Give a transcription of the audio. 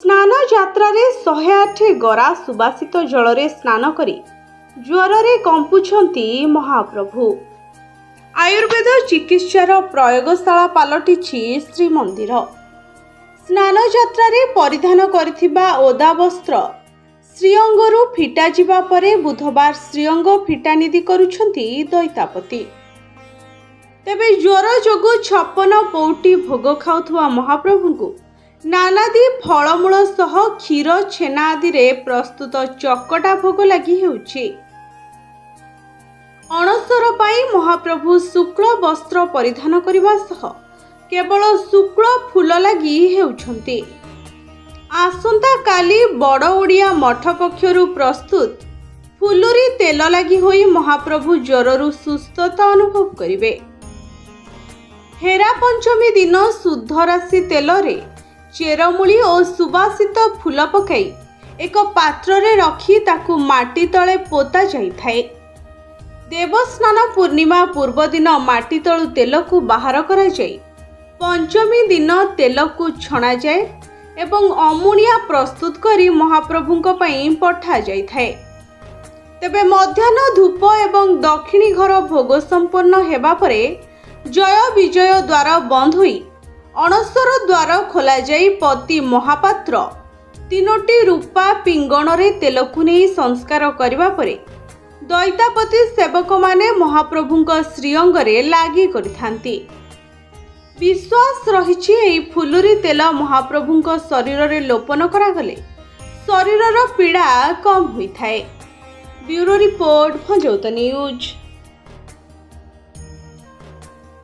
ସ୍ନାନ ଯାତ୍ରାରେ 108 ଗରା ସୁବାସିତ ଜଳରେ ସ୍ନାନ କରି ଜ୍ୱରରେ କମ୍ପୁଛନ୍ତି ମହାପ୍ରଭୁ। ଆୟୁର୍ବେଦ ଚିକିତ୍ସାର ପ୍ରୟୋଗଶାଳା ପାଲଟିଛି ଶ୍ରୀମନ୍ଦିର। ସ୍ନାନ ଯାତ୍ରାରେ ପରିଧାନ କରିଥିବା ଓଦା ବସ୍ତ୍ର ଶ୍ରୀଅଙ୍ଗରୁ ଫିଟାଯିବା ପରେ ବୁଧବାର ଶ୍ରୀଅଙ୍ଗ ଫିଟାନିଦି କରୁଛନ୍ତି ଦଇତାପତି। ତେବେ ଜ୍ୱର ଯୋଗୁଁ 56 ପଉଟି ଭୋଗ ଖାଉଥିବା ମହାପ୍ରଭୁଙ୍କୁ ନାନାଦି ଫଳମୂଳ ସହ କ୍ଷୀର ଛେନା ଆଦିରେ ପ୍ରସ୍ତୁତ ଚକଟା ଭୋଗ ଲାଗି ହେଉଛି। ଅଣସର ପାଇଁ ମହାପ୍ରଭୁ ଶୁକ୍ଳ ବସ୍ତ୍ର ପରିଧାନ କରିବା ସହ କେବଳ ଶୁକ୍ଳ ଫୁଲ ଲାଗି ହେଉଛନ୍ତି। ଆସନ୍ତାକାଲି ବଡ଼ ଓଡ଼ିଆ ମଠ ପକ୍ଷରୁ ପ୍ରସ୍ତୁତ ଫୁଲୁରି ତେଲ ଲାଗି ହୋଇ ମହାପ୍ରଭୁ ଜ୍ୱରରୁ ସୁସ୍ଥତା ଅନୁଭବ କରିବେ। ହେରା ପଞ୍ଚମୀ ଦିନ ଶୁଦ୍ଧ ରାଶି ତେଲରେ ଚେରମୂଳି ଓ ସୁବାସିତ ଫୁଲ ପକାଇ ଏକ ପାତ୍ରରେ ରଖି ତାକୁ ମାଟି ତଳେ ପୋତା ଯାଇଥାଏ। ଦେବସ୍ନାନ ପୂର୍ଣ୍ଣିମା ପୂର୍ବ ଦିନ ମାଟି ତଳୁ ତେଲକୁ ବାହାର କରାଯାଇ ପଞ୍ଚମୀ ଦିନ ତେଲକୁ ଛଣାଯାଏ ଏବଂ ଅମୁଣିଆ ପ୍ରସ୍ତୁତ କରି ମହାପ୍ରଭୁଙ୍କ ପାଇଁ ପଠାଯାଇଥାଏ। ତେବେ ମଧ୍ୟାହ୍ନ ଧୂପ ଏବଂ ଦକ୍ଷିଣୀ ଘର ଭୋଗ ସମ୍ପନ୍ନ ହେବା ପରେ ଜୟ ବିଜୟ ଦ୍ୱାର ବନ୍ଦ ହୋଇ ଅଣସର ଦ୍ୱାର ଖୋଲାଯାଇ ପତି ମହାପାତ୍ର 3ଟି ରୂପା ପିଙ୍ଗଣରେ ତେଲକୁ ନେଇ ସଂସ୍କାର କରିବା ପରେ ଦଇତାପତି ସେବକମାନେ ମହାପ୍ରଭୁଙ୍କ ଶ୍ରୀଅଙ୍ଗରେ ଲାଗି କରିଥାନ୍ତି। ବିଶ୍ୱାସ ରହିଛି ଏହି ଫୁଲୁରି ତେଲ ମହାପ୍ରଭୁଙ୍କ ଶରୀରରେ ଲୋପନ କରାଗଲେ ଶରୀରର ପୀଡ଼ା କମ୍ ହୋଇଥାଏ। ବ୍ୟୁରୋ ରିପୋର୍ଟ, ଭଞ୍ଜୌତା ନ୍ୟୁଜ୍।